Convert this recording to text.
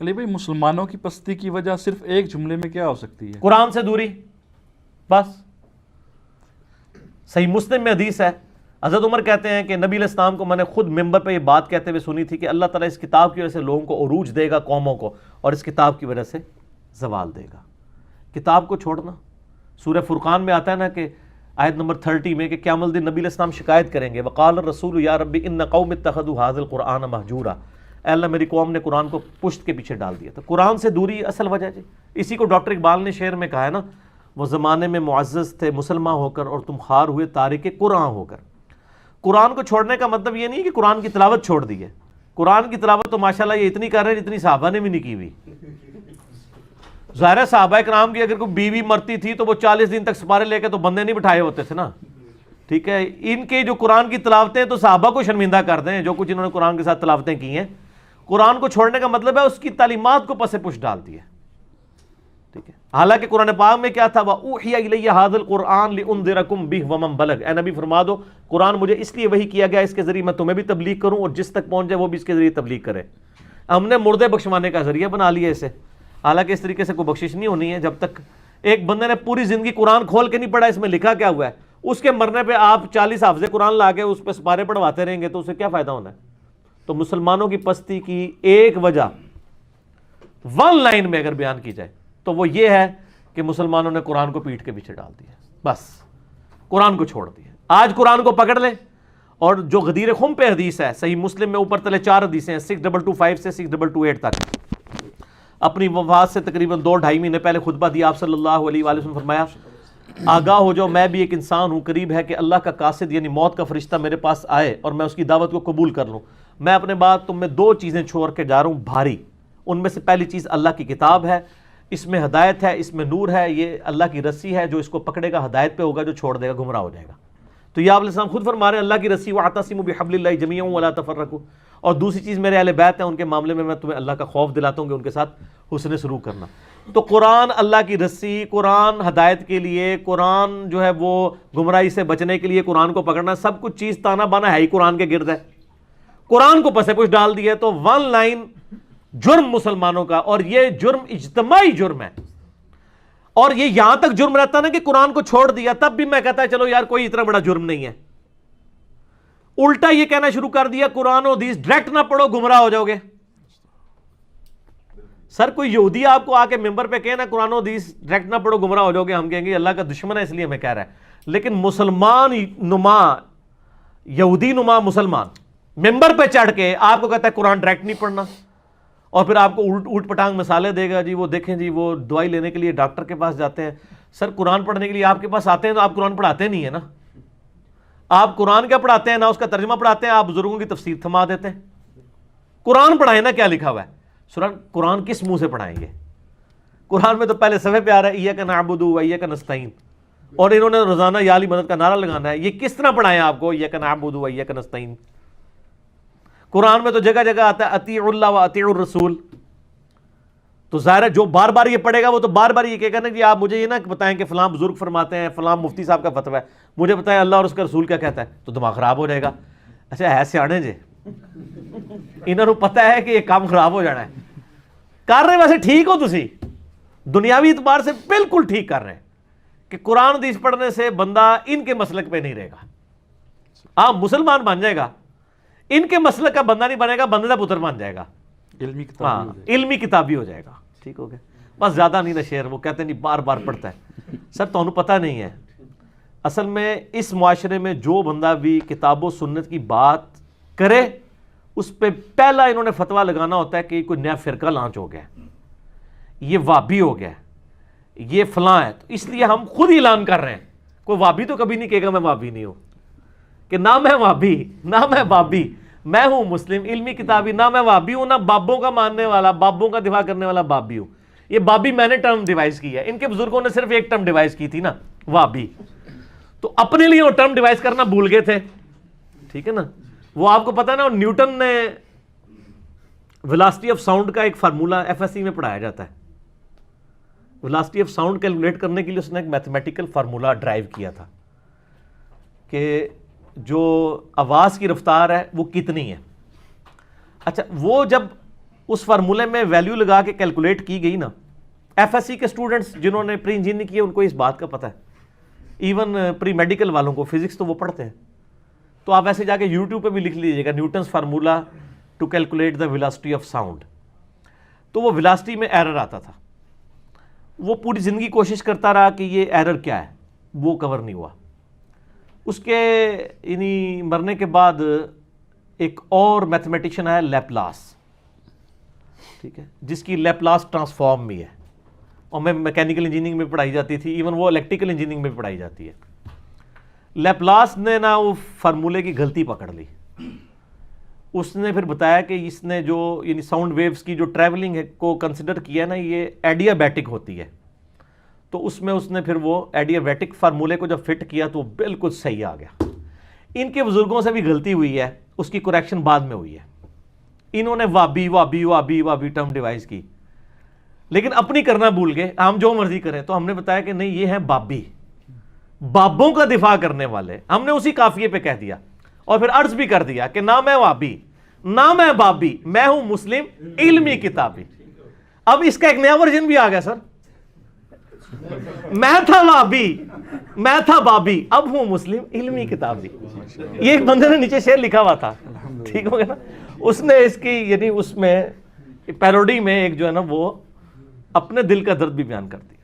علی بھائی مسلمانوں کی پستی کی وجہ صرف ایک جملے میں کیا ہو سکتی ہے؟ قرآن سے دوری، بس۔ صحیح مسلم میں حدیث ہے، حضرت عمر کہتے ہیں کہ نبی علیہ السلام کو میں نے خود ممبر پہ یہ بات کہتے ہوئے سنی تھی کہ اللہ تعالیٰ اس کتاب کی وجہ سے لوگوں کو عروج دے گا، قوموں کو، اور اس کتاب کی وجہ سے زوال دے گا۔ کتاب کو چھوڑنا، سورہ فرقان میں آتا ہے نا کہ آیت نمبر 30 میں کہ قیامت الدین نبی علیہ السلام شکایت کریں گے، وقال الرسول یا ربی ان قوم اتخذوا هذا القرآن مہجورا، اے اللہ میری قوم نے قرآن کو پشت کے پیچھے ڈال دیا۔ تو قرآن سے دوری اصل وجہ جی، اسی کو ڈاکٹر اقبال نے شعر میں کہا ہے نا، وہ زمانے میں معزز تھے مسلمان ہو کر اور تم خوار ہوئے تارک قرآن ہو کر۔ قرآن کو چھوڑنے کا مطلب یہ نہیں کہ قرآن کی تلاوت چھوڑ دی ہے، قرآن کی تلاوت تو ماشاءاللہ یہ اتنی کر رہے ہیں جتنی صحابہ نے بھی نہیں کی ہوئی۔ ظاہر ہے صحابہ کرام کی اگر کوئی بیوی مرتی تھی تو وہ 40 دن تک سپارے لے کے تو بندے نہیں بٹھائے ہوتے تھے نا، ٹھیک ہے۔ ان کے جو قرآن کی تلاوتیں تو صحابہ کو شرمندہ کر دیں، جو کچھ انہوں نے قرآن کے ساتھ تلاوتیں کی ہیں۔ قرآن کو چھوڑنے کا مطلب ہے اس کی تعلیمات کو پس پش ڈال دی ہے، ٹھیک ہے۔ حالانکہ قرآن پاک میں کیا تھا، وَأُوحِيَ إِلَيَّ هَذَا الْقُرْآنُ لِأُنذِرَكُم بِهِ وَمَن بَلَغَ، اے نبی فرما دو قرآن مجھے اس لیے وحی کیا گیا اس کے ذریعے میں تمہیں بھی تبلیغ کروں اور جس تک پہنچ جائے وہ بھی اس کے ذریعے تبلیغ کرے۔ ہم نے مردے بخشوانے کا ذریعہ بنا لیا اسے، حالانکہ اس طریقے سے کوئی بخشش نہیں ہونی ہے۔ جب تک ایک بندے نے پوری زندگی قرآن کھول کے نہیں پڑھا اس میں لکھا کیا ہوا ہے، اس کے مرنے پہ آپ 40 حافظ قرآن لا کے اس پہ سپارے پڑھواتے رہیں گے تو اسے کیا فائدہ ہونا ہے؟ تو مسلمانوں کی پستی کی ایک وجہ ون لائن میں اگر بیان کی جائے تو وہ یہ ہے کہ مسلمانوں نے قرآن کو پیٹھ کے پیچھے ڈال دیا، بس قرآن کو چھوڑ دیا۔ آج قرآن کو پکڑ لیں، اور جو غدیر خم پہ حدیث ہے صحیح مسلم میں اوپر تلے 4 حدیثیں ہیں، 6225 سے 6228 تک۔ اپنی وفات سے تقریباً 2-2.5 مہینے پہلے خطبہ دیا آپ صلی اللہ علیہ وآلہ وسلم، فرمایا آگاہ ہو جاؤ میں بھی ایک انسان ہوں، قریب ہے کہ اللہ کا قاصد یعنی موت کا فرشتہ میرے پاس آئے اور میں اس کی دعوت کو قبول کر لوں۔ میں اپنے بعد تم میں 2 چیزیں چھوڑ کے جا رہا ہوں بھاری، ان میں سے پہلی چیز اللہ کی کتاب ہے، اس میں ہدایت ہے، اس میں نور ہے، یہ اللہ کی رسی ہے، جو اس کو پکڑے گا ہدایت پہ ہوگا، جو چھوڑ دے گا گمراہ ہو جائے گا۔ تو یہ آپ علیہ السلام خود فرما رہے ہیں اللہ کی رسی وَاعْتَصِمُوا بِحَبْلِ اللَّهِ جَمِيعًا وَلَا تَفَرَّقُوا، اور دوسری چیز میرے اہل بیت ہیں ان کے معاملے میں تمہیں اللہ کا خوف دلاتا ہوں کہ ان کے ساتھ حسن سلوک کرنا۔ تو قرآن اللہ کی رسی، قرآن ہدایت کے لیے، قرآن جو ہے وہ گمراہی سے بچنے کے لیے قرآن کو پکڑنا، سب کچھ چیز تانا بانا ہے ہی قرآن کے گرد ہے۔ قرآن کو پس پش ڈال دیا تو ون لائن جرم مسلمانوں کا، اور یہ جرم اجتماعی جرم ہے، اور یہ یہاں تک جرم رہتا نا کہ قرآن کو چھوڑ دیا تب بھی میں کہتا ہے چلو یار کوئی اتنا بڑا جرم نہیں ہے، الٹا یہ کہنا شروع کر دیا قرآن و حدیث ڈائریکٹ نہ پڑھو گمراہ ہو جاؤ گے۔ سر کوئی یہودی آپ کو آ کے ممبر پہ کہنا قرآن و حدیث ڈائریکٹ نہ پڑھو گمراہ ہو جاؤ گے، ہم کہیں گے اللہ کا دشمن ہے اس لیے ہمیں کہہ رہا ہے۔ لیکن مسلمان نما، یہودی نما مسلمان ممبر پہ چڑھ کے آپ کو کہتا ہے قرآن ڈائریکٹ نہیں پڑھنا، اور پھر آپ کو اوٹ پٹانگ مثالیں دے گا، جی وہ دیکھیں جی وہ دوائی لینے کے لیے ڈاکٹر کے پاس جاتے ہیں۔ سر قرآن پڑھنے کے لیے آپ کے پاس آتے ہیں تو آپ قرآن پڑھاتے نہیں ہیں نا، آپ قرآن کیا پڑھاتے ہیں، نہ اس کا ترجمہ پڑھاتے ہیں، آپ بزرگوں کی تفسیر تھما دیتے ہیں۔ قرآن پڑھائیں نا، کیا لکھا ہوا ہے قرآن کس منہ سے پڑھائیں گے؟ قرآن میں تو پہلے صفحے پہ آ رہا ہے ایاک نعبد و ایاک نستعین، اور انہوں نے روزانہ یا علی مدد کا نعرہ لگانا ہے، یہ کس طرح پڑھائیں آپ کو ایاک نعبد و ایاک نستعین؟ قرآن میں تو جگہ جگہ آتا ہے اطیعوا اللہ و اطیعوا الرسول، تو ظاہر ہے جو بار بار یہ پڑھے گا وہ تو بار بار یہ کہے گا نا کہ آپ مجھے یہ نہ بتائیں کہ فلاں بزرگ فرماتے ہیں، فلاں مفتی صاحب کا فتویٰ ہے، مجھے بتائیں اللہ اور اس کا رسول کیا کہتا ہے، تو دماغ خراب ہو جائے گا۔ اچھا ہے سیانے جے، انہوں نے پتہ ہے کہ یہ کام خراب ہو جانا ہے، کر رہے ویسے ٹھیک ہو تسی، دنیاوی اعتبار سے بالکل ٹھیک کر رہے ہیں کہ قرآن حدیث پڑھنے سے بندہ ان کے مسلک پہ نہیں رہے گا، ہاں مسلمان بن جائے گا، ان کے مسلک کا بندہ نہیں بنے گا، بندے کا پتر بن جائے گا، علمی کتابی ہو جائے گا، ٹھیک ہو گیا۔ بس زیادہ نہیں نا شعر، وہ کہتے ہیں نہیں بار بار پڑھتا ہے۔ سر تو انہوں پتہ نہیں ہے، اصل میں اس معاشرے میں جو بندہ بھی کتاب و سنت کی بات کرے اس پہ پہلا انہوں نے فتویٰ لگانا ہوتا ہے کہ کوئی نیا فرقہ لانچ ہو گیا، یہ وابی ہو گیا، یہ فلاں ہے، تو اس لیے ہم خود اعلان کر رہے ہیں۔ کوئی وابی تو کبھی نہیں کہے گا میں وابی نہیں ہوں، کہ نہ میں وابی نہ میں بابی، میں ہوں مسلم علمی کتابی، نہ میں وابی ہوں نہ بابوں کا ماننے والا، بابوں کا دفاع کرنے والا بابی ہوں۔ یہ بابی میں نے ٹرم ڈیوائز کی ہے، ان کے بزرگوں نے صرف ایک ٹرم ڈیوائز کی تھی نا، وابی، تو اپنے لیے وہ ٹرم ڈیوائز کرنا بھول گئے تھے، ٹھیک ہے نا۔ وہ آپ کو پتا نا نیوٹن نے ویلاسٹی آف ساؤنڈ کا ایک فارمولہ ایف ایس سی میں پڑھایا جاتا ہے، ویلاسٹی آف ساؤنڈ کیلکولیٹ کرنے کے لیے اس نے ایک میتھمیٹیکل فارمولہ ڈرائیو کیا تھا کہ جو آواز کی رفتار ہے وہ کتنی ہے۔ اچھا وہ جب اس فارمولے میں ویلیو لگا کے کیلکولیٹ کی گئی نا. ایف ایس سی کے اسٹوڈنٹس جنہوں نے پری انجینئرنگ کی ان کو اس بات کا پتہ ہے, ایون پری میڈیکل والوں کو فزکس تو وہ پڑھتے ہیں. تو آپ ایسے جا کے یوٹیوب پہ بھی لکھ لیجیے گا Newton's formula to calculate the velocity of sound. تو وہ ویلاسٹی میں ایرر آتا تھا, وہ پوری زندگی کوشش کرتا رہا کہ یہ ایرر کیا ہے, وہ کور نہیں ہوا. اس کے یعنی مرنے کے بعد ایک اور میتھمیٹیشین آیا لیپلاس, ٹھیک ہے, جس کی لیپلاس ٹرانسفارم بھی ہے, اور میں میکینیکل انجینئرنگ میں پڑھائی جاتی تھی, ایون وہ الیکٹریکل انجینئرنگ میں پڑھائی جاتی ہے. لیپلاس نے نا وہ فارمولے کی غلطی پکڑ لی. اس نے پھر بتایا کہ اس نے جو یعنی ساؤنڈ ویوز کی جو ٹریولنگ ہے کو کنسیڈر کیا ہے نا, یہ ایڈیابیٹک ہوتی ہے. تو اس میں اس نے پھر وہ ایڈیابیٹک فارمولے کو جب فٹ کیا تو بالکل صحیح آ گیا. ان کے بزرگوں سے بھی غلطی ہوئی ہے, اس کی کریکشن بعد میں ہوئی ہے. انہوں نے وابی وابی وابی وابی ٹرم ڈیوائز کی, لیکن اپنی کرنا بھول گئے, ہم جو مرضی کریں. تو ہم نے بتایا کہ نہیں, یہ ہیں بابی, بابوں کا دفاع کرنے والے. ہم نے اسی قافیے پہ کہہ دیا اور پھر عرض بھی کر دیا کہ نہ میں وابی نہ میں بابی, میں ہوں مسلم علمی کتابی. اب اس کا ایک نیا ورژن بھی آ گیا سر, میں تھا وابی میں تھا بابی, اب ہوں مسلم علمی کتابی. یہ ایک بندے نے نیچے شعر لکھا ہوا تھا, ٹھیک ہو گیا نا. اس نے اس کی یعنی اس میں پیروڈی میں ایک جو ہے نا وہ اپنے دل کا درد بھی بیان کر دی.